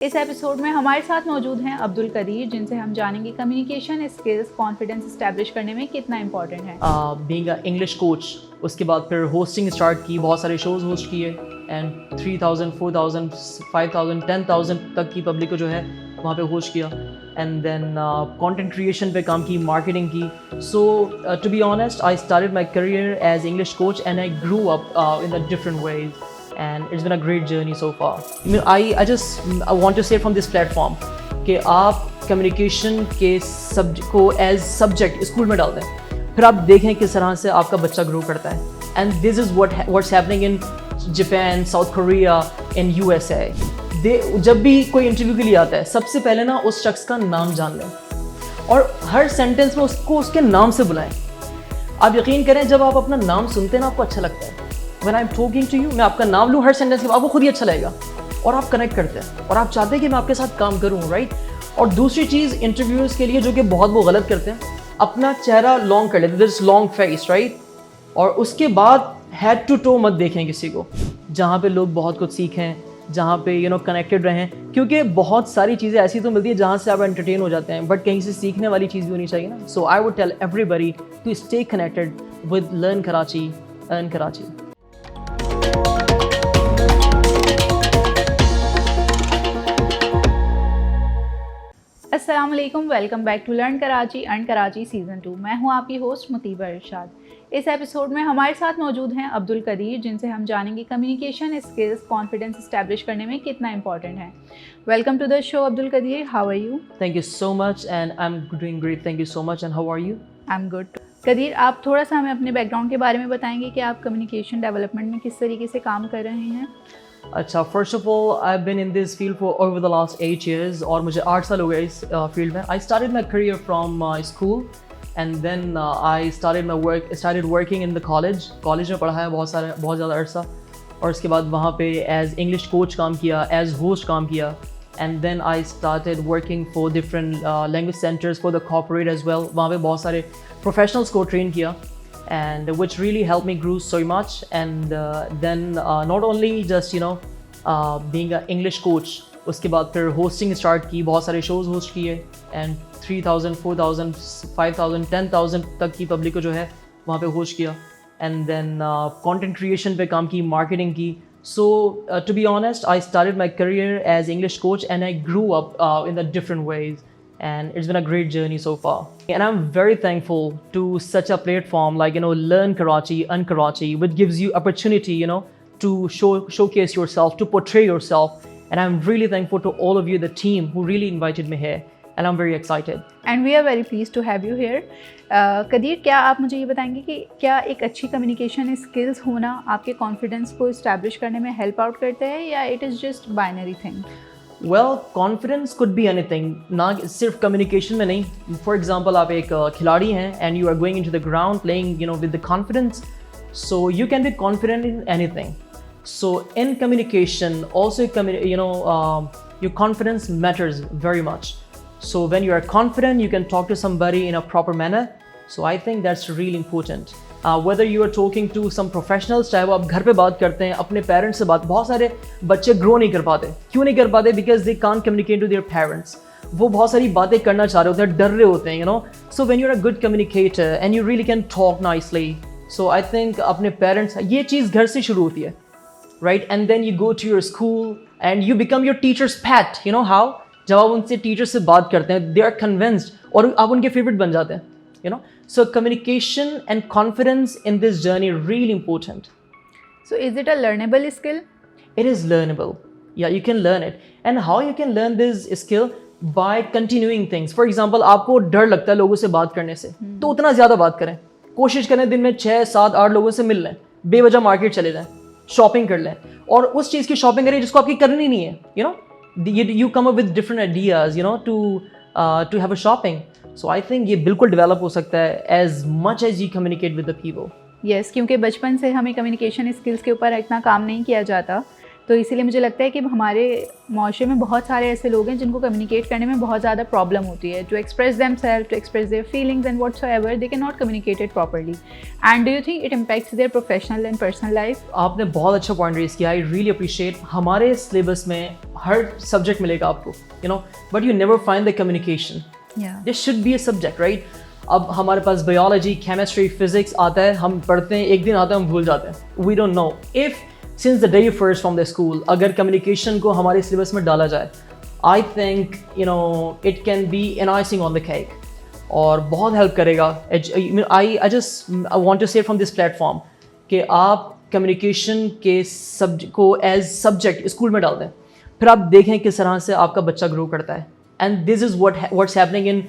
اس episode میں ہمارے ساتھ موجود ہیں عبدالقدیر، جن سے ہم جانیں گے کمیونیکیشن اسکلز کانفیڈنس اسٹیبلش کرنے میں کتنا امپورٹنٹ ہے. بینگ اے انگلش کوچ، اس کے بعد پھر ہوسٹنگ اسٹارٹ کی، بہت سارے شوز ہوسٹ کیے اینڈ 3000 4000 5000 10000 تک کی پبلک کو جو ہے وہاں پہ ہوسٹ کیا. اینڈ دین کانٹینٹ کریشن پہ کام کی، مارکیٹنگ کی. So to be honest I started my career as English coach and I grew up in the different ways. And it's been a great journey so far. I just want to say from this platform کہ آپ communication کے subject کو as subject school میں ڈال دیں، پھر آپ دیکھیں کس طرح سے آپ کا بچہ گرو کرتا ہے. And this is what's happening in Japan, South Korea, in USA. جب بھی کوئی انٹرویو کے لیے آتا ہے، سب سے پہلے نا اس شخص کا نام جان لیں اور ہر سینٹینس میں اس کو اس کے نام سے بلائیں. آپ یقین کریں، جب آپ اپنا نام سنتے ہیں نا آپ کو اچھا لگتا ہے. when I'm talking to you، میں آپ کا نام لوں ہر سینٹینس کے، آپ کو خود ہی اچھا لگے گا اور آپ کنیکٹ کرتے ہیں اور آپ چاہتے ہیں کہ میں آپ کے ساتھ کام کروں، رائٹ. اور دوسری چیز انٹرویوز کے لیے جو کہ بہت وہ غلط کرتے ہیں، اپنا چہرہ لانگ کر لیتے، دس لانگ فیس، رائٹ. اور اس کے بعد ہیڈ ٹو ٹو مت دیکھیں کسی کو، جہاں پہ لوگ بہت کچھ سیکھیں، جہاں پہ کنیکٹڈ رہیں، کیونکہ بہت ساری چیزیں ایسی تو ملتی ہیں جہاں سے آپ انٹرٹین ہو جاتے ہیں، بٹ کہیں سے سیکھنے والی چیز بھی ہونی چاہیے نا. So I would tell everybody to stay connected with learn Karachi, earn Karachi. السلام علیکم، welcome back to learn Karachi earn Karachi season 2. میں ہوں آپ کی ہوسٹ مطیبہ ارشاد. اس ایپیسوڈ میں ہمارے ساتھ موجود ہیں عبدالقدیر، جن سے ہم جانیں گے کمیونیکیشن اسکلز کانفیڈنس اسٹیبلش کرنے میں کتنا امپورٹنٹ ہے. Welcome to the show Abdul Qadeer, how are you? Thank you so much and I'm doing great. Thank you so much and how are you? I am good. Qadeer, آپ تھوڑا سا ہمیں اپنے back ground کے بارے میں بتائیں گے کہ آپ کمیونیکیشن ڈیولپمنٹ میں کس طریقے سے کام کر رہے ہیں؟ اچھا، first of all I've been in this field for over the last 8 years اور مجھے 8 سال ہو گئے اس فیلڈ میں. I started my career from school and then I started working in the college میں پڑھا ہے بہت زیادہ عرصہ، اور اس کے بعد وہاں پہ ایز انگلش کوچ کام کیا، ایز ہوسٹ کام کیا. And then I started working for different language centres for the corporate as well. وہاں پہ بہت سارے پروفیشنلس کو ٹرین کیا and which really helped me grow so much. And then not only just being an English coach، اس کے بعد پھر hosting start کی، بہت سارے شوز ہوسٹ کیے اینڈ 3000 4000 5000 10000 تک کی پبلک کو جو ہے وہاں پہ ہوسٹ کیا. اینڈ دین کانٹینٹ کریشن پہ کام کی، مارکیٹنگ کی. So to be honest I started my career as English coach and I grew up in the different ways. And it's been a great journey so far. And I'm very thankful to such a platform like, Learn Karachi, Earn Karachi, which gives you opportunity, to showcase yourself, to portray yourself. And I'm really thankful to all of you, the team, who really invited me here. And I'm very excited. And we are very pleased to have you here. قدیر، کیا آپ مجھے یہ بتائیں گے کہ کیا ایک اچھی کمیونیکیشن اسکلز ہونا آپ کے کانفیڈنس کو اسٹیبلش کرنے میں ہیلپ آؤٹ کرتا ہے، یا it is just binary thing? Well, confidence could be anything، نہ صرف کمیونیکیشن میں نہیں. فار ایگزامپل آپ ایک کھلاڑی ہیں and you are going in to the ground playing with the confidence, so you can be confident in anything. So in communication also your confidence matters very much. So when you are confident you can talk to somebody in a proper manner. So I think that's really important. Whether you are talking to some professionals، چاہے وہ آپ گھر پہ بات کرتے ہیں اپنے parents سے بہت سارے بچے گرو نہیں کر پاتے. کیوں نہیں کر پاتے؟ Because they can't communicate to their parents. وہ بہت ساری باتیں کرنا چاہ رہے ہوتے ہیں، ڈر رہے ہوتے ہیں. So when you're a good communicator and you really can talk nicely, so I think اپنے پیرنٹس، یہ چیز گھر سے شروع ہوتی ہے، right? And then you go to your school and you become your teacher's pet. You know how? جب آپ ان سے ٹیچر سے بات کرتے ہیں they are convinced اور آپ ان کے فیوریٹ بن جاتے ہیں. So communication and confidence in this journey really important. So is it a learnable skill? It is learnable. Yeah, you can learn it. And how you can learn this skill? By continuing things. For example, آپ کو ڈر لگتا ہے لوگوں سے بات کرنے سے، تو اتنا زیادہ بات کریں، کوشش کریں دن میں 6 7 8 لوگوں سے مل لیں، بے وجہ مارکیٹ چلے جائیں، شاپنگ کر لیں، اور اس چیز کی شاپنگ کریں جس کو آپ کی کرنی نہیں ہے. You come up with different ideas, to have a shopping. So I think یہ بالکل ڈیولپ ہو سکتا ہے as much as you communicate with the people. یس، کیونکہ بچپن سے ہمیں کمیونیکیشن اسکلس کے اوپر اتنا کام نہیں کیا جاتا، تو اسی لیے مجھے لگتا ہے کہ ہمارے معاشرے میں بہت سارے ایسے لوگ ہیں جن کو کمیونیکیٹ کرنے میں بہت زیادہ پرابلم ہوتی ہے, to express themself, to express their feelings and whatsoever, they can not communicate it properly. And do you think it impacts their professional and personal life? آپ نے بہت اچھا پوائنٹ ریز کیا, I really appreciate. ہمارے syllabus میں ہر subject ملے گا آپ کو, you know, but you never find the communication. This should be a subject, right? اب ہمارے پاس بایولوجی, کیمسٹری, فزکس آتا ہے, ہم پڑھتے ہیں, ایک دن آتا ہے ہم بھول جاتے ہیں. We don't know if since the day first from the school اگر کمیونیکیشن کو ہمارے سلیبس میں ڈالا جائے, I think you know it can be an icing on the cake, اور بہت ہیلپ کرے گا. I just want to say from this platform کہ آپ کمیونیکیشن کے کو ایز سبجیکٹ اسکول میں ڈال دیں, پھر آپ دیکھیں کس طرح سے آپ کا بچہ گرو کرتا ہے. And this is what's happening in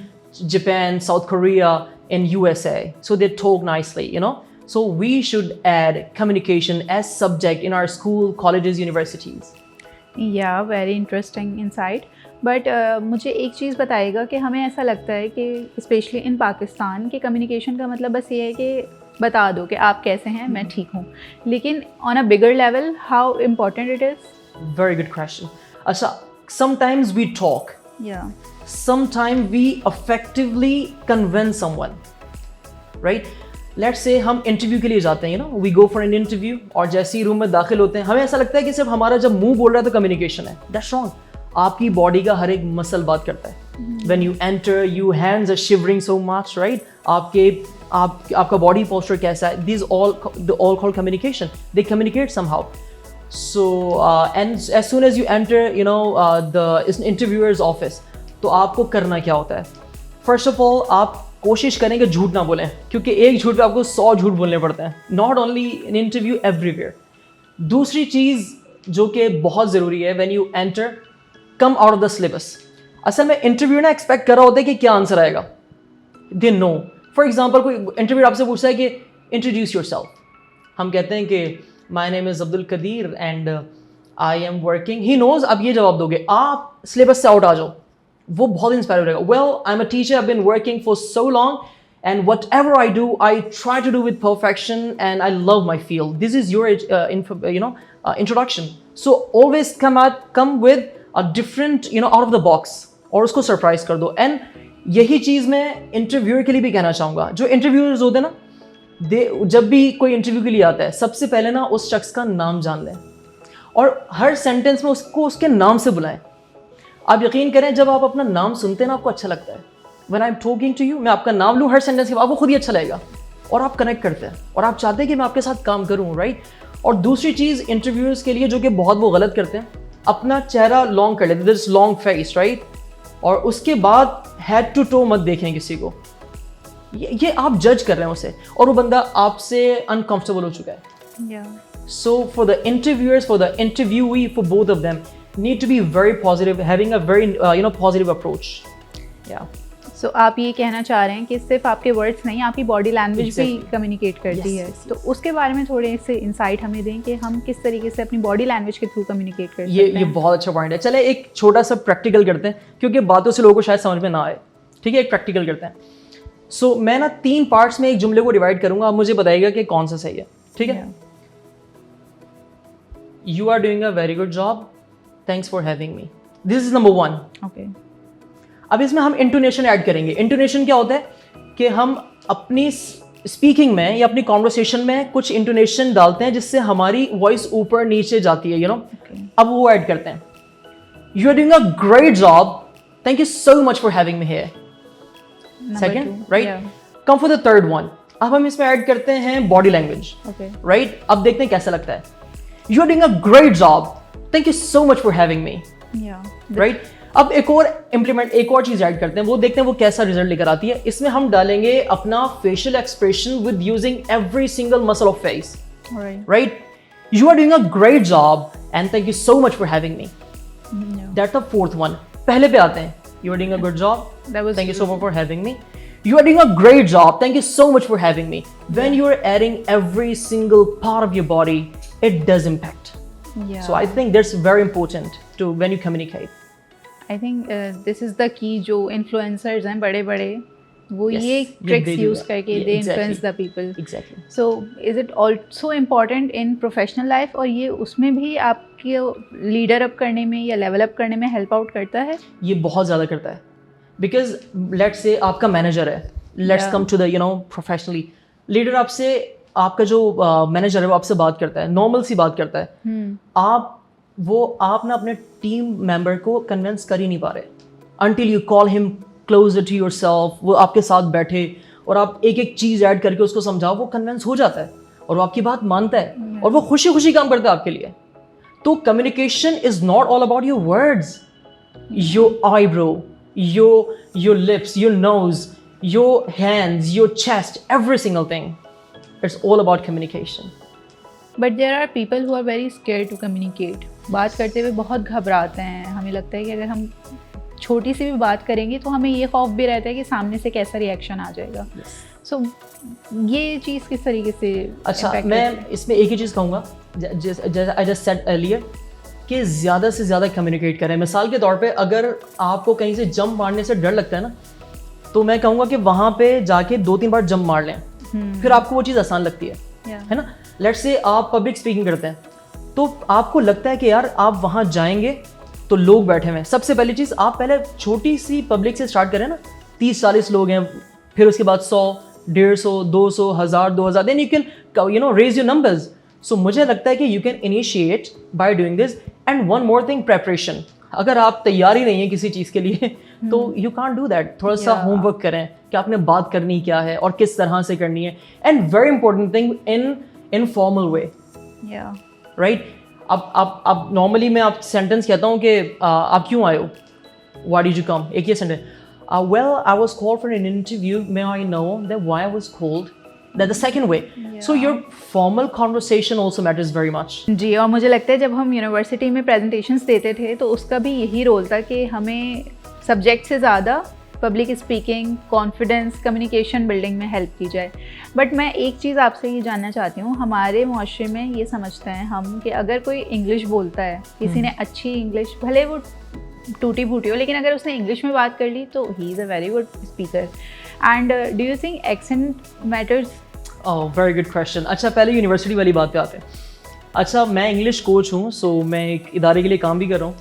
Japan, south Korea, in USA. So they talk nicely, you know. So we should add communication as subject in our school, colleges, universities. Yeah, very interesting insight. But مجھے ایک چیز بتائے گا کہ ہمیں ایسا لگتا ہے کہ اسپیشلی ان پاکستان کے کمیونیکیشن کا مطلب بس یہ ہے کہ بتا دو کہ آپ کیسے ہیں, میں ٹھیک ہوں. لیکن on a bigger level, how important it is? Very good question. Asha, sometimes we talk. Yeah. Sometimes we effectively convince someone, right? Let's say ہم انٹرویو کے لیے جاتے ہیں, you know, we go for an interview, اور جیسے ہی روم میں داخل ہوتے ہیں ہمیں ایسا لگتا ہے کہ صرف ہمارا جب منہ بول رہا ہے تو کمیونیکیشن ہے. That's wrong. آپ کی باڈی کا ہر ایک مسل بات کرتا ہے. When you enter, your hands are shivering so much, right? آپ کا باڈی پوسچر کیسا ہے, these all called communication. They communicate somehow. So and as soon as you enter, you know, the interviewer's office, تو آپ کو کرنا کیا ہوتا ہے؟ فرسٹ آف آل آپ کوشش کریں کہ جھوٹ نہ بولیں, کیونکہ ایک جھوٹ پہ آپ کو 100 جھوٹ بولنے پڑتے ہیں. Not only in interview, every where. دوسری چیز جو کہ بہت ضروری ہے, when you enter, come out of the syllabus. اصل میں انٹرویو نہ ایکسپیکٹ کر رہا ہوتا ہے کہ کیا آنسر آئے گا. دے نو. فار ایگزامپل کوئی انٹرویو آپ سے پوچھتا ہے کہ انٹروڈیوس یور سیلف. ہم کہتے ہیں کہ مائی نیم از عبد القدیر اینڈ آئی ایم ورکنگ. ہی نوز اب یہ جواب دو گے, آپ سلیبس سے آؤٹ آ جاؤ, وہ بہت انسپائر رہے گا. Well I am a teacher, I been working for so long and whatever I do I try to do with perfection and I love my field. This is your you know introduction. So always come with a different you know out of the box, اور اس کو surprise کر دو. And یہی چیز میں interviewer کے لیے بھی کہنا چاہوں گا. جو انٹرویورز ہوتے ہیں نا, جب بھی کوئی انٹرویو کے لیے آتا ہے سب سے پہلے نا اس شخص کا نام جان لیں, اور ہر سینٹینس میں اس کو اس کے نام سے بلائیں. آپ یقین کریں جب آپ اپنا نام سنتے ہیں نا آپ کو اچھا لگتا ہے. when I'm talking to you, میں آپ کا نام لوں ہر سینٹینس کے بعد, آپ کو خود ہی اچھا لگے گا, اور آپ کنیکٹ کرتے ہیں اور آپ چاہتے ہیں کہ میں آپ کے ساتھ کام کروں, رائٹ. اور دوسری چیز انٹرویوز کے لیے جو کہ بہت وہ غلط کرتے ہیں, اپنا چہرہ لانگ کر لیتے, دس لانگ فیس, رائٹ, اور اس کے بعد ہیڈ ٹو ٹو مت دیکھیں کسی کو. یہ آپ جج کر رہے ہیں اسے, اور وہ بندہ آپ سے انکمفرٹیبل ہو چکا ہے. So for the interviewers, for the interviewee, for both of them, need to be very positive, having a very you know, positive approach. Yeah. So آپ یہ کہنا چاہ رہے ہیں کہ صرف آپ کے ورڈس نہیں, آپ کی باڈی لینگویج بھی کمیونیکیٹ کرتی ہے. تو اس کے بارے میں تھوڑے سے انسائٹ ہمیں دیں کہ ہم کس طریقے سے اپنی باڈی لینگویج کے تھرو کمیونیکیٹ کر سکتے ہیں. یہ بہت اچھا پوائنٹ ہے. چلے ایک چھوٹا سا پریکٹیکل کرتے ہیں, کیونکہ باتوں سے لوگوں کو شاید سمجھ میں نہ آئے. ٹھیک ہے, ایک پریکٹیکل کرتے ہیں. سو میں نا 3 پارٹس میں ایک جملے کو ڈیوائڈ کروں گا, آپ مجھے بتائیے گا کہ کون سا صحیح ہے. ٹھیک ہے. You are doing a very good job. Thanks for having me. This is number 1. Okay. اب اس میں ہم انٹونیشن ایڈ کریں گے. انٹونیشن کیا ہوتا ہے کہ ہم اپنی اسپیکنگ میں یا اپنی کانورسیشن میں کچھ انٹونیشن ڈالتے ہیں جس سے ہماری وائس اوپر نیچے جاتی ہے, یو نو. اب وہ ایڈ کرتے ہیں. You are doing a great job. Thank you so much for having me here. Second, right? Yeah. Come for the third one. اب ہم اس میں ایڈ کرتے ہیں باڈی لینگویج. Okay. Right? اب دیکھتے ہیں کیسا لگتا ہے. You are doing a great job. Thank you so much for having me. Yeah. Right? اب ایک اور چیز ایڈ کرتے ہیں, وہ دیکھتے ہیں وہ کیسا ریزلٹ لے کر آتی ہے. اس میں ہم ڈالیں گے اپنا facial expression with using every single muscle of face. Right? You are doing a great job and thank you so much for having me. That's the fourth one. پہلے پہ آتے ہیں. You are doing a good job. Thank you so much for having me. You are doing a great job. Thank you so much for having me. When you are adding every single part of your body, it does impact. Yeah. So I think that's very important to when you communicate. I think this is the key. جو influencers ہیں بڑے بڑے وہ یہ tricks use کر کے they influence the people. So is it also important in professional life, اور یہ اس میں بھی آپ کے لیڈر اپ کرنے میں یا لیول اپ کرنے میں ہیلپ آؤٹ کرتا ہے؟ یہ بہت زیادہ کرتا ہے, بیکاز لیٹس سے آپ کا مینیجر ہے, let's come to the professionally, leader آپ سے, آپ کا جو مینیجر ہے وہ آپ سے بات کرتا ہے, نارمل سی بات کرتا ہے, آپ نا اپنے ٹیم ممبر کو کنونس کر ہی نہیں پا رہے انٹل یو کال ہم کلوزر ٹو یور سیلف. وہ آپ کے ساتھ بیٹھے اور آپ ایک ایک چیز ایڈ کر کے اس کو سمجھاؤ, وہ کنونس ہو جاتا ہے اور وہ آپ کی بات مانتا ہے اور وہ خوشی خوشی کام کرتا ہے آپ کے لیے. تو communication is not all about your words, your eyebrow, your lips, your nose, your hands, your chest, every single thing. It's all about communication. But there are people who are very scared to communicate. بات کرتے ہوئے بہت گھبراتے ہیں. ہمیں لگتا ہے کہ اگر ہم چھوٹی سی بھی بات کریں گے تو ہمیں یہ خوف بھی رہتا ہے کہ سامنے سے کیسا ریئیکشن آ جائے گا. سو یہ چیز کس طریقے سے؟ اچھا, میں اس میں ایک ہی چیز کہوں گا, I just said earlier, کہ زیادہ سے زیادہ کمیونیکیٹ کریں. مثال کے طور پہ اگر آپ کو کہیں سے جمپ مارنے سے ڈر لگتا ہے نا, تو میں کہوں گا کہ وہاں پہ جا کے 2-3 بار جمپ مار لیں, پھر آپ کو وہ چیز آسان لگتی ہے نا. لیٹس سے آپ پبلک اسپیکنگ کرتے ہیں تو آپ کو لگتا ہے کہ یار آپ وہاں جائیں گے تو لوگ بیٹھے ہوئے ہیں. سب سے پہلی چیز, آپ پہلے چھوٹی سی پبلک سے اسٹارٹ کریں نا, 30-40 لوگ ہیں, پھر اس کے بعد 100, 150, 200, 1000, 2000, then you can raise your numbers. So مجھے لگتا ہے کہ you can initiate by doing this. And one more thing, preparation. اگر آپ تیار ہی نہیں ہیں کسی چیز کے لیے تو یو کانٹ ڈو دیٹ. تھوڑا سا ہوم ورک کریں کہ آپ نے بات کرنی کیا ہے اور کس طرح سے کرنی ہے. And very important thing, in formal way, right. اب نارملی میں آپ سینٹینس کہتا ہوں کہ آپ کیوں آئے ہو, وائی ڈیڈ یو کم, ایک یہ sentence, well I was called for an interview, may I know that why I was called. That's the second way. So your formal conversation also matters very much. جی, اور مجھے لگتا ہے جب ہم university میں presentations دیتے تھے تو اس کا بھی یہی رول تھا کہ ہمیں سبجیکٹ سے زیادہ public speaking, confidence, communication building میں ہیلپ کی جائے. بٹ میں ایک چیز آپ سے یہ جاننا چاہتی ہوں, ہمارے معاشرے میں یہ سمجھتے ہیں ہم کہ اگر کوئی انگلش بولتا ہے, کسی نے اچھی انگلش, بھلے وہ ٹوٹی پھوٹی ہو, لیکن اگر اس نے انگلش میں بات کر لی تو he is a very good speaker. And do you think accent matters? Very good question. اچھا, پہلے یونیورسٹی والی بات پہ آتے ہیں. اچھا, میں انگلش کوچ ہوں, سو میں ایک ادارے کے لیے کام بھی کر رہا ہوں.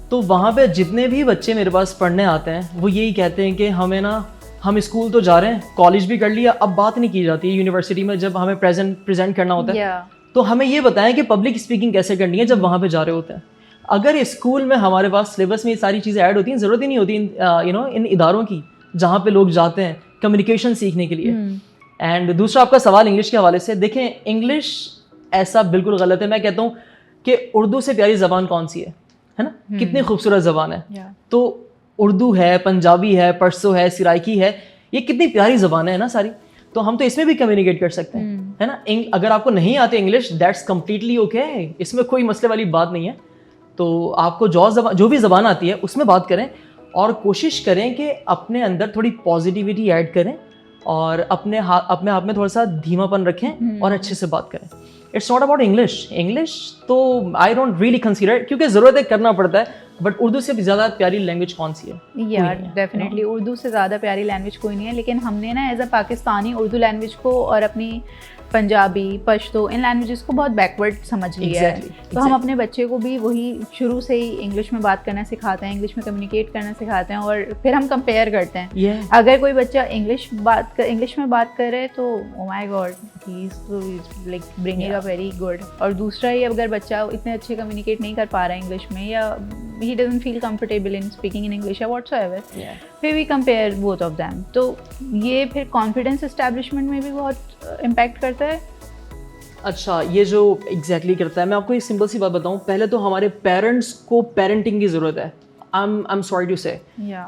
تو وہاں پہ جتنے بھی بچے میرے پاس پڑھنے آتے ہیں وہ یہی کہتے ہیں کہ ہمیں نا, ہم اسکول تو جا رہے ہیں, کالج بھی کر لیا, اب بات نہیں کی جاتی یونیورسٹی میں جب ہمیں پریزنٹ کرنا ہوتا ہے. تو ہمیں یہ بتائیں کہ پبلک اسپیکنگ کیسے کرنی ہے جب وہاں پہ جا رہے ہوتے ہیں. اگر اسکول میں ہمارے پاس سلیبس میں یہ ساری چیزیں ایڈ ہوتی ہیں, ضرورت ہی نہیں ہوتی ان اداروں کی جہاں پہ لوگ جاتے ہیں کمیونیکیشن سیکھنے کے لیے. اینڈ دوسرا آپ کا سوال انگلش کے حوالے سے, دیکھیں انگلش ایسا بالکل غلط ہے. میں کہتا ہوں کہ اردو سے پیاری زبان کون سی ہے نا, کتنی خوبصورت زبان ہے. تو اردو ہے, پنجابی ہے, پرسو ہے, سرائکی ہے, یہ کتنی پیاری زبانیں ہیں نا ساری. تو ہم تو اس میں بھی کمیونیکیٹ کر سکتے ہیں, ہے نا. اگر آپ کو نہیں آتے انگلش, دیٹس کمپلیٹلی اوکے, اس میں کوئی مسئلے والی بات نہیں ہے. تو آپ کو جو بھی زبان آتی ہے اس میں بات کریں, اور کوشش کریں کہ اپنے اندر تھوڑی پازیٹیوٹی ایڈ کریں اور اپنے آپ میں تھوڑا سا دھیما پن رکھیں اور اچھے سے بات کریں. اٹس ناٹ اباؤٹ انگلش تو آئی ڈونٹ ریئلی کنسیڈر, کیونکہ ضرورت ہے کرنا پڑتا ہے, بٹ اردو سے بھی زیادہ پیاری لینگویج کون سی ہے؟ یار ڈیفینیٹلی اردو سے زیادہ پیاری لینگویج کوئی نہیں ہے. لیکن ہم نے نا as a Pakistani Urdu language کو اور اپنی پنجابی, پشتو, ان لینگویجز کو بہت بیکورڈ سمجھ لیا ہے. تو ہم اپنے بچے کو بھی وہی شروع سے ہی انگلش میں بات کرنا سکھاتے ہیں, انگلش میں کمیونیکیٹ کرنا سکھاتے ہیں, اور پھر ہم کمپیئر کرتے ہیں. اگر کوئی بچہ انگلش میں بات کرے تو oh my god, he is like bringing up very good. اور دوسرا ہی اگر بچہ اتنے اچھے کمیونیکیٹ نہیں کر پا رہا ہے انگلش میں, یا he doesn't feel comfortable in speaking in English or whatsoever, پھر we compare both of them. تو یہ پھر کانفیڈنس اسٹیبلشمنٹ میں بھی بہت امپیکٹ کرتا ہے. اچھا, یہ جو ایگزیکٹلی کرتا ہے, میں آپ کو ایک سمپل سی بات بتاؤں. پہلے تو ہمارے پیرنٹس کو پیرنٹنگ کی ضرورت ہے. I'm sorry to say,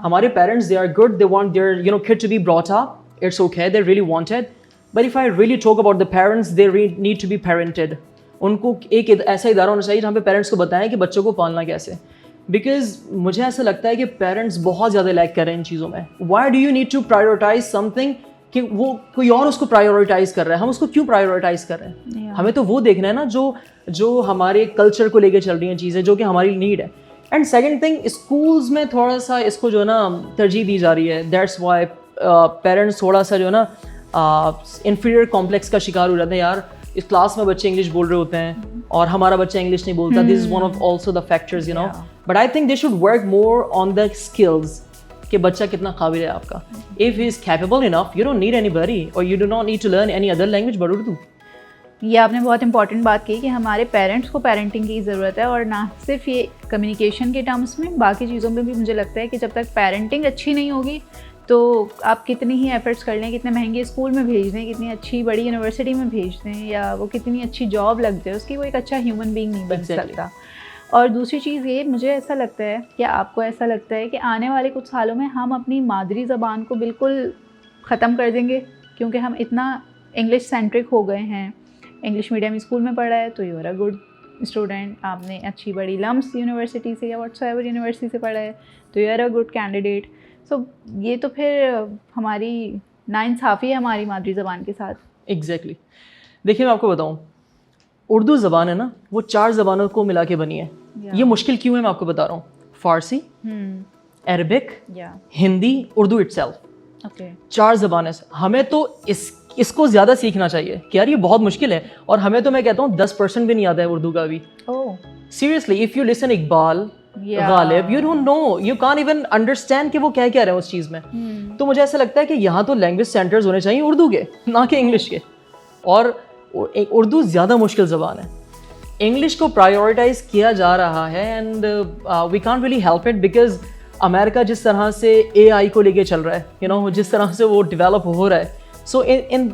ہمارے parents they are good, they want their kid to be brought up, it's okay, they really want it. But if I really talk about the parents, they really need to be parented. ان کو ایک ایسا ادارہ ہونا چاہیے جہاں پہ parents کو بتائیں کہ بچوں کو پالنا کیسے. بیکاز مجھے ایسا لگتا ہے کہ پیرنٹس بہت زیادہ لیک کر رہے ہیں ان چیزوں میں. Why do you need to prioritize something کہ وہ کوئی اور اس کو پرائیورٹائز کر رہا ہے, ہم اس کو کیوں پرائیورٹائز کر رہے ہیں؟ ہمیں تو وہ دیکھنا ہے نا جو ہمارے کلچر کو لے کے چل رہی ہیں چیزیں, جو کہ ہماری نیڈ ہے. اینڈ سیکنڈ تھنگ, اسکولز میں تھوڑا سا اس کو جو ہے نا ترجیح دی جا رہی ہے. دیٹس وائی پیرنٹس تھوڑا سا جو ہے نا انفیریئر کمپلیکس کا شکار ہو جاتے ہیں, یار اس کلاس میں بچے انگلش بول رہے ہوتے ہیں اور ہمارا بچہ انگلش نہیں بولتا. This is one of also the factors, you know. But I think they should work more on the skills کہ بچہ کتنا قابل ہے آپ کا. If he is capable enough, you don't need anybody اور you do not need to learn any other language but Urdu. یہ آپ نے بہت امپورٹنٹ بات کی کہ ہمارے پیرنٹس کو پیرنٹنگ کی ضرورت ہے, اور نہ صرف یہ کمیونیکیشن کے ٹرمس میں, باقی چیزوں میں بھی مجھے لگتا ہے کہ جب تک پیرنٹنگ اچھی نہیں ہوگی تو آپ کتنی ہی ایفرٹس کر لیں, کتنے مہنگے اسکول میں بھیج دیں, کتنی اچھی بڑی یونیورسٹی میں بھیج دیں, یا وہ کتنی اچھی جاب لگ جائے, اس کی وہ ایک اچھا ہیومن بینگ نہیں بن سکتا. اور دوسری چیز یہ مجھے ایسا لگتا ہے, کیا آپ کو ایسا لگتا ہے کہ آنے والے کچھ سالوں میں ہم اپنی مادری زبان کو بالکل ختم کر دیں گے, کیونکہ ہم اتنا انگلش سینٹرک ہو گئے ہیں. انگلش میڈیم اسکول میں پڑھا ہے تو you are a good student, آپ نے اچھی بڑی لمس یونیورسٹی سے یا واٹس ایور یونیورسٹی سے پڑھا ہے تو you are a good candidate. So یہ تو پھر ہماری ناانصافی ہے ہماری مادری زبان کے ساتھ. ایگزیکٹلی. دیکھیے میں آپ کو بتاؤں, اردو زبان ہے نا وہ 4 زبانوں کو ملا کے بنی ہے. یہ مشکل کیوں ہے میں آپ کو بتا رہا ہوں. Farsi, Arabic, Hindi, Urdu itself, 4 زبانیں. ہمیں تو اس کو زیادہ سیکھنا چاہیے کہ یار یہ بہت مشکل ہے, اور ہمیں تو میں کہتا ہوں 10% بھی نہیں آتا ہے اردو کا بھی. Seriously, if you listen Iqbal, Ghalib, you don't know, you can't even understand کہ وہ کیا کہہ رہے ہیں اس چیز میں. تو مجھے ایسا لگتا ہے کہ یہاں تو لینگویج سینٹرز ہونے چاہیے اردو کے, نہ کہ انگلش کے. اور اردو زیادہ مشکل زبان ہے. انگلش کو پرائیورٹائز کیا جا رہا ہے, and we can't really help it because America جس طرح سے اے آئی کو لے کے چل رہا ہے, یو نو, جس طرح سے وہ ڈیولپ ہو رہا ہے. So in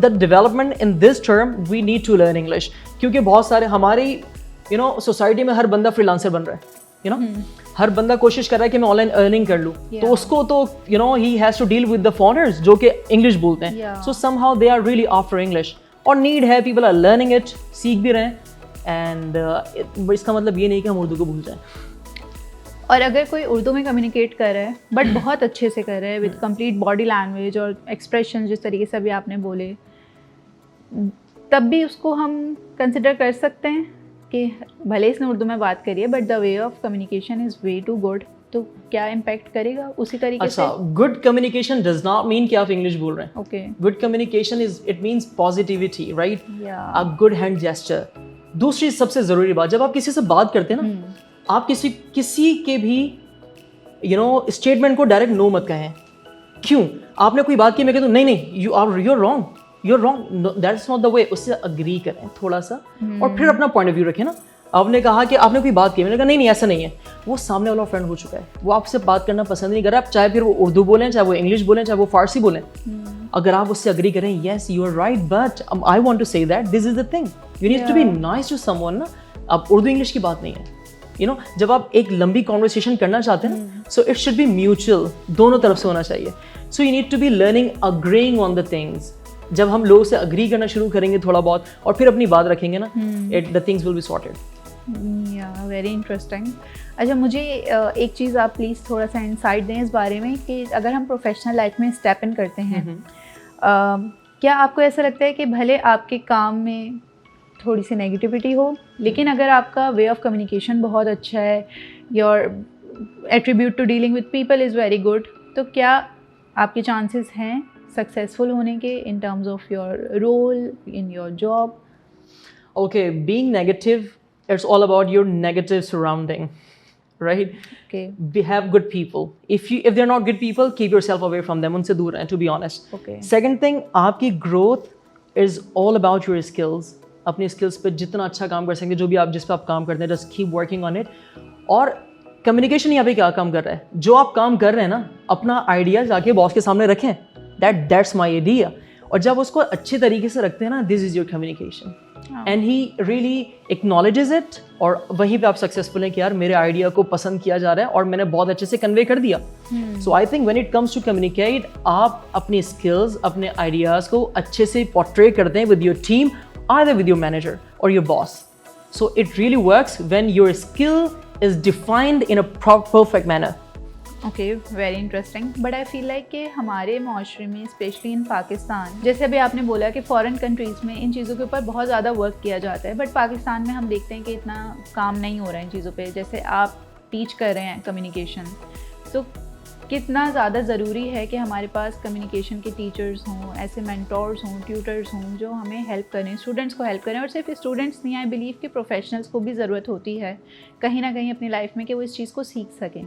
the development in this term we need to learn English, کیونکہ بہت سارے ہماری یو نو سوسائٹی میں ہر بندہ فری لانسر بن رہا ہے. یو نو, ہر بندہ کوشش کر رہا ہے کہ میں آن لائن ارننگ کر لوں, تو اس کو تو you know he has to deal with the foreigners جو کہ انگلش بولتے ہیں. So somehow they are really after English, اور نیڈ ہے, پیپل آر لرننگ اٹ, سیکھ بھی رہے ہیں. اینڈ اس کا مطلب یہ نہیں کہ ہم اردو کو بھول جائیں. اور اگر کوئی اردو میں کمیونیکیٹ کر رہا ہے بٹ بہت اچھے سے کر رہا ہے وتھ کمپلیٹ باڈی لینگویج اور ایکسپریشن جس طریقے سے ابھی آپ نے بولے, تب بھی اس کو ہم کنسیڈر کر سکتے ہیں کہ بھلے اس نے اردو میں بات کری ہے but the way of communication is way too good, تو کیا امپیکٹ کرے گا اسی طریقے سے؟ Good communication does not mean کہ آپ انگلش بول رہے ہیں. Okay, good communication is it means positivity, right, a good hand gesture. دوسری سب سے ضروری بات, جب آپ کسی سے بات کرتے ہیں نا, آپ کسی کے بھی یو نو اسٹیٹمنٹ کو ڈائریکٹ نو مت کہیں. کیوں؟ آپ نے کوئی بات کی, میں کہتا ہوں نہیں you are wrong, that is not the way. اس سے اگری کریں تھوڑا سا, اور پھر اپنا پوائنٹ آف ویو رکھیں نا. آپ نے کہا کہ آپ نے کوئی بات کی, میں نے کہا نہیں ایسا نہیں ہے. وہ سامنے والا فرینڈ ہو چکا ہے, وہ آپ سے بات کرنا پسند نہیں کر رہا, آپ چاہے پھر وہ اردو بولیں, چاہے وہ انگلش بولیں, چاہے وہ فارسی بولیں. اگر آپ اس سے اگری کریں, yes you are right but I want to say that this is the thing, you need to be nice to someone نا. اب اردو انگلش کی بات نہیں ہے, یو نو, جب آپ ایک لمبی کانورسیشن کرنا چاہتے ہیں نا, so it should be mutual, دونوں طرف سے ہونا چاہیے. So you need to be learning agreeing on the things. جب ہم لوگوں سے اگری کرنا شروع کریں گے تھوڑا بہت, اور پھر اپنی بات رکھیں گے نا, the things will be sorted. Very interesting. اچھا, مجھے ایک چیز آپ پلیز تھوڑا سا انسائٹ دیں اس بارے میں کہ اگر ہم پروفیشنل لائف میں اسٹیپ ان کرتے ہیں, کیا آپ کو ایسا لگتا ہے کہ بھلے آپ کے کام میں تھوڑی سی نیگیٹیوٹی ہو, لیکن اگر آپ کا وے آف کمیونیکیشن بہت اچھا ہے, your attribute to dealing with people is very good, تو کیا آپ کے چانسز ہیں سکسیزفل ہونے کے in terms of your role in your job? Okay, being negative, it's all about your negative surrounding, right? Okay. Have good people. If they're not good people, keep yourself away from them. Unse dur rahein, to be honest. Okay. Second thing, aapki growth is all about your skills. Apni skills pe jitna acha kaam kar sakte, jo bhi aap jis pe aap kaam karte hain, just keep working on it. Aur communication yahan pe kya kaam kar raha hai, jo aap kaam kar rahe hain na, apna idea jaake boss ke samne rakhein, that's my idea. اور جب اس کو اچھے طریقے سے رکھتے ہیں نا, this is your communication, and he really acknowledges it, اور وہیں پہ آپ سکسیزفل ہیں کہ یار میرے آئیڈیا کو پسند کیا جا رہا ہے اور میں نے بہت اچھے سے کنوے کر دیا. So I think when it comes to communicate, آپ اپنی اسکلز, اپنے آئیڈیاز کو اچھے سے پورٹرے کرتے ہیں with your team, either with your manager or your boss. So it really works when your skill is defined in a perfect manner. Okay, very interesting. But I feel like کہ ہمارے معاشرے میں especially in Pakistan, جیسے ابھی آپ نے بولا کہ فارن کنٹریز میں ان چیزوں کے اوپر بہت زیادہ ورک کیا جاتا ہے, بٹ پاکستان میں ہم دیکھتے ہیں کہ اتنا کام نہیں ہو رہا ہے ان چیزوں پہ. جیسے آپ ٹیچ کر رہے ہیں کمیونیکیشن, تو کتنا زیادہ ضروری ہے کہ ہمارے پاس کمیونیکیشن کے ٹیچرز ہوں, ایسے مینٹورز ہوں, ٹیوٹرز ہوں جو ہمیں ہیلپ کریں, اسٹوڈنٹس کو ہیلپ کریں. اور صرف اسٹوڈنٹس نہیں, آئی بلیو کہ پروفیشنلس کو بھی ضرورت ہوتی ہے کہیں نہ کہیں اپنی لائف میں کہ وہ اس چیز کو سیکھ سکیں.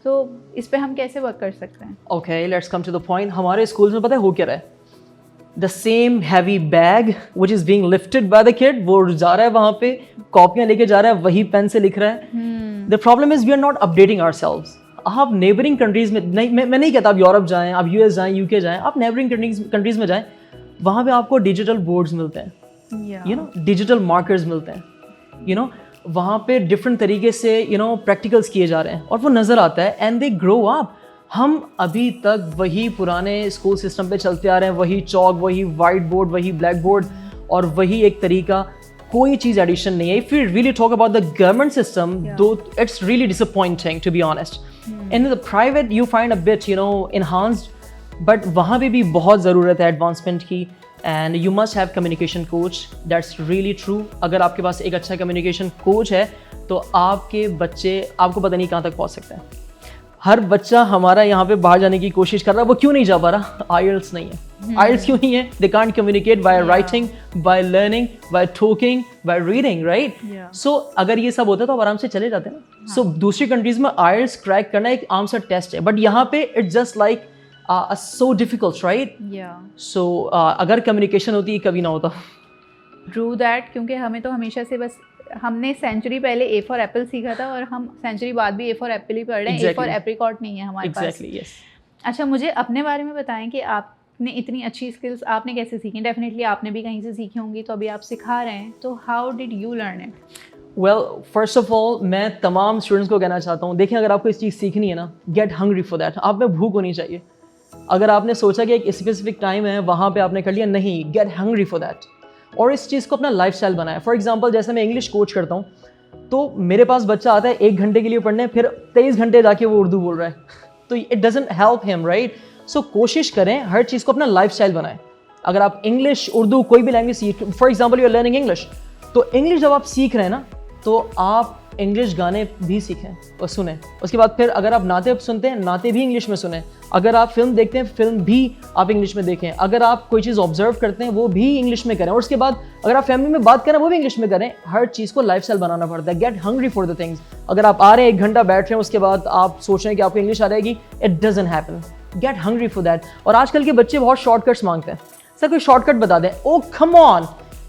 تو اس پہ ہم کیسے ورک کر سکتے ہیں؟ Okay, let's come to the point. ہمارے اسکولس میں پتہ ہے ہو کیا رہا ہے؟ The same heavy bag which is being lifted by the kid, وہ جا رہا ہے وہاں پہ, کاپیاں لے کے جا رہا ہے, وہی پین سے لکھ رہا ہے. The problem is we are not updating ourselves. آپ نیبرنگ کنٹریز میں نہیں, میں نہیں کہتا آپ یورپ جائیں, آپ یو ایس جائیں, یو کے جائیں, آپ نیبرنگ کنٹریز میں جائیں, وہاں پہ آپ کو ڈیجیٹل بورڈز ملتے ہیں, یو نو, ڈیجیٹل مارکرز ملتے ہیں, یو نو, وہاں پہ ڈفرینٹ طریقے سے یو نو پریکٹیکلس کیے جا رہے ہیں اور وہ نظر آتا ہے. اینڈ دے گرو اپ. ہم ابھی تک وہی پرانے اسکول سسٹم پہ چلتے آ رہے ہیں, وہی چاک, وہی وائٹ بورڈ, وہی بلیک بورڈ اور وہی ایک طریقہ, کوئی چیز ایڈیشن نہیں ہے. If we really talk about the government system, though it's really disappointing to be honest. In the private you find a bit, you know, enhanced, but وہاں پہ بھی بہت ضرورت ہے ایڈوانسمنٹ کی. And you must have communication coach. That's really true. اگر آپ کے پاس ایک اچھا کمیونیکیشن کوچ ہے تو آپ کے بچے آپ کو پتہ نہیں کہاں تک پہنچ سکتے ہیں. ہر بچہ ہمارا یہاں پہ باہر جانے کی کوشش کر رہا ہے, وہ کیوں نہیں جا پا رہا؟ آئلٹس نہیں ہے. آئلٹس کیوں نہیں ہے؟ They can't communicate by writing, by learning, by talking, by reading, right? So اگر یہ سب ہوتا ہے تو آپ آرام سے چلے جاتے ہیں نا. سو دوسری کنٹریز میں آئلٹس کریک کرنا ایک عام سا ٹیسٹ ہے, بٹ یہاں پہ it's just like so difficult, right? So اگر کمیونیکیشن ہوتی کبھی نہ ہوتا. True that, کیونکہ ہمیں تو ہمیشہ سے بس ہم نے سینچری پہلے A for apple سیکھا تھا اور ہم سینچری بعد بھی A for apple ہی پڑھ رہے ہیں. A for apricot نہیں ہے ہمارے پاس. Exactly, yes. اچھا, مجھے اپنے بارے میں بتائیں کہ آپ نے اتنی اچھی اسکلس آپ نے کیسے سیکھیں؟ ڈیفینیٹلی آپ نے بھی کہیں سے سیکھی ہوں گی, تو ابھی آپ سکھا رہے ہیں, تو how did you learn it? Well, first of all میں تمام اسٹوڈنٹس کو کہنا چاہتا ہوں, دیکھیں اگر آپ کو اس چیز سیکھنی ہے نا, گیٹ ہنگری فار دیٹ. آپ میں بھوک ہونی چاہیے. اگر آپ نے سوچا کہ ایک اسپیسیفک ٹائم ہے وہاں پہ آپ نے کر لیا, نہیں, گیٹ ہنگری فار دیٹ. اور اس چیز کو اپنا لائف اسٹائل بنایا. فار ایگزامپل جیسے میں انگلش کوچ کرتا ہوں, تو میرے پاس بچہ آتا ہے 1 گھنٹے کے لیے پڑھنے, پھر 23 گھنٹے جا کے وہ اردو بول رہا ہے, تو it doesn't help him, right? So کوشش کریں ہر چیز کو اپنا لائف اسٹائل بنائیں. اگر آپ انگلش, اردو, کوئی بھی لینگویج سیکھ, for example you are learning English, تو انگلش جب آپ سیکھ رہے ہیں نا, تو آپ انگلش گانے بھی سیکھیں اور سنیں. اس کے بعد پھر اگر آپ نعتیں سنتے ہیں, نعتیں بھی انگلش میں سنیں. اگر آپ فلم دیکھتے ہیں, فلم بھی آپ انگلش میں دیکھیں. اگر آپ کوئی چیز آبزرو کرتے ہیں, وہ بھی انگلش میں کریں. اور اس کے بعد اگر آپ فیملی میں بات کریں, وہ بھی انگلش میں کریں. ہر چیز کو لائف اسٹائل بنانا پڑتا ہے. Get hungry for the things. اگر آپ آ رہے ہیں 1 گھنٹہ بیٹھ رہے ہیں, اس کے بعد آپ سوچ رہے ہیں کہ آپ کو انگلش آ رہے گی, it doesn't happen. Get hungry for that. اور آج کل کے بچے بہت شارٹ کٹس مانگتے ہیں. سر کوئی شارٹ کٹ بتا دیں. او کم آن,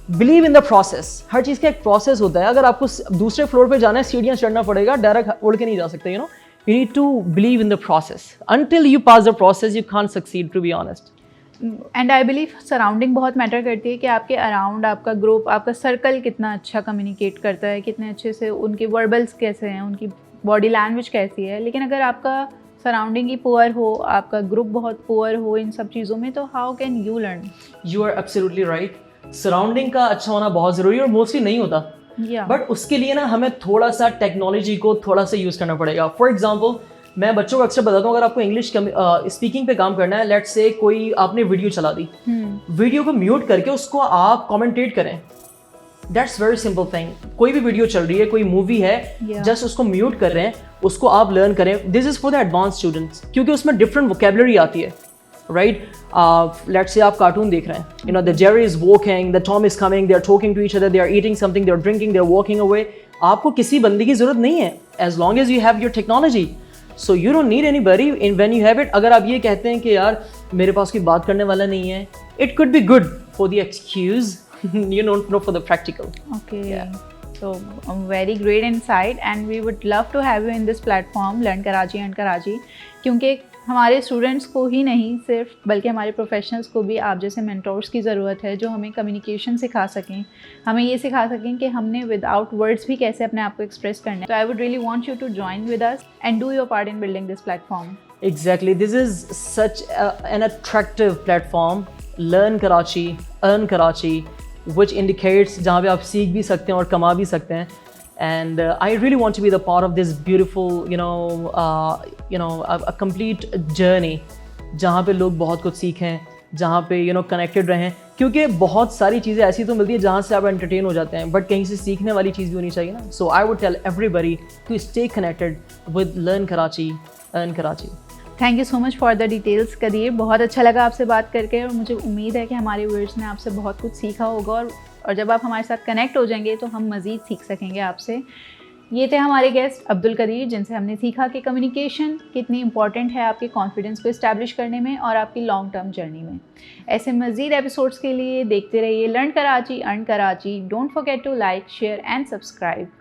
بلیو ان دا پروسیس. ہر چیز کا ایک پروسیس ہوتا ہے. اگر آپ کو دوسرے فلور پہ جانا ہے, سیڑھیاں چڑھنا پڑے گا, ڈائریکٹ اڑ کے نہیں جا سکتے. You know, you need to believe in the process. Until you pass the process, you can't succeed, to be honest. And I believe surrounding بہت میٹر کرتی ہے کہ آپ کے اراؤنڈ آپ کا گروپ, آپ کا سرکل کتنا اچھا کمیونیکیٹ کرتا ہے, کتنے اچھے سے ان کے وربلس کیسے ہیں, ان کی باڈی لینگویج کیسی ہے. لیکن اگر آپ کا سراؤنڈنگ ہی پور ہو, آپ کا گروپ بہت پور ہو ان سب چیزوں میں, تو how can you learn? You are absolutely right. Surrounding کا اچھا ہونا بہت ضروری ہے, اور موسٹلی نہیں ہوتا. بٹ اس کے لیے نا ہمیں تھوڑا سا ٹیکنالوجی کو تھوڑا سا یوز کرنا پڑے گا. فار ایگزامپل میں بچوں کو اکثر بتاتا ہوں, اگر آپ کو انگلش اسپیکنگ پہ کام کرنا ہے, لیٹ سے کوئی آپ نے ویڈیو چلا دی, ویڈیو کو میوٹ کر کے اس کو آپ کامنٹیٹ کریں. That's very simple thing. کوئی بھی ویڈیو چل رہی ہے, کوئی مووی ہے, جسٹ اس کو میوٹ کر رہے ہیں, اس کو آپ لرن کریں. This is for the advance students, کیونکہ اس میں ڈفرنٹ ووکیبلری آتی ہے, رائٹ؟ لیٹ سے آپ کارٹون دیکھ رہے ہیں, you know, the Jerry is walking, the Tom is coming, they are talking to each other, they are eating something, they are drinking, they are walking away. آپ کو کسی بندے کی ضرورت نہیں ہے, as long as you have your technology. So you don't need anybody when you have it. اگر آپ یہ کہتے ہیں کہ یار میرے پاس کوئی بات کرنے والا نہیں ہے, it could be good for the excuse, you don't know for the practical. Okay, so very great insight and we would love to have you in this platform, Learn Karachi and Karachi, کیونکہ ہمارے students کو ہی نہیں صرف, بلکہ ہمارے professionals کو بھی آپ جیسے مینٹورس کی ضرورت ہے, جو ہمیں کمیونیکیشن سکھا سکیں, ہمیں یہ سکھا سکیں کہ ہم نے ود آؤٹ ورڈس بھی کیسے اپنے آپ کو ایکسپریس کرنا ہے. تو I would really want you to join with us and do your part in building this platform. Exactly, this is such an attractive platform, Learn Karachi, Earn Karachi, which indicates جہاں پہ آپ سیکھ بھی سکتے ہیں اور کما بھی سکتے ہیں. And I really want to be the part of this beautiful, a complete journey, جہاں پہ لوگ بہت کچھ سیکھیں, جہاں پہ کنیکٹڈ رہیں, کیونکہ بہت ساری چیزیں ایسی تو ملتی ہیں جہاں سے آپ انٹرٹین ہو جاتے ہیں, بٹ کہیں سے سیکھنے والی چیز بھی ہونی چاہیے نا. So I would tell everybody to stay connected with Learn Karachi, Earn Karachi. Thank you so much for the details Qadeer. بہت اچھا لگا آپ سے بات کر کے اور مجھے امید ہے کہ ہمارے ویورز نے آپ سے بہت کچھ سیکھا ہوگا اور جب آپ ہمارے ساتھ کنیکٹ ہو جائیں گے تو ہم مزید سیکھ سکیں گے آپ سے. یہ تھے ہمارے گیسٹ عبدالقدیر جن سے ہم نے سیکھا کہ کمیونیکیشن کتنی امپورٹنٹ ہے آپ کے کانفیڈنس کو اسٹیبلش کرنے میں اور آپ کی لانگ ٹرم جرنی میں. ایسے مزید ایپیسوڈس کے لیے دیکھتے رہیے learn Karachi earn Karachi. Don't forget to like share and subscribe.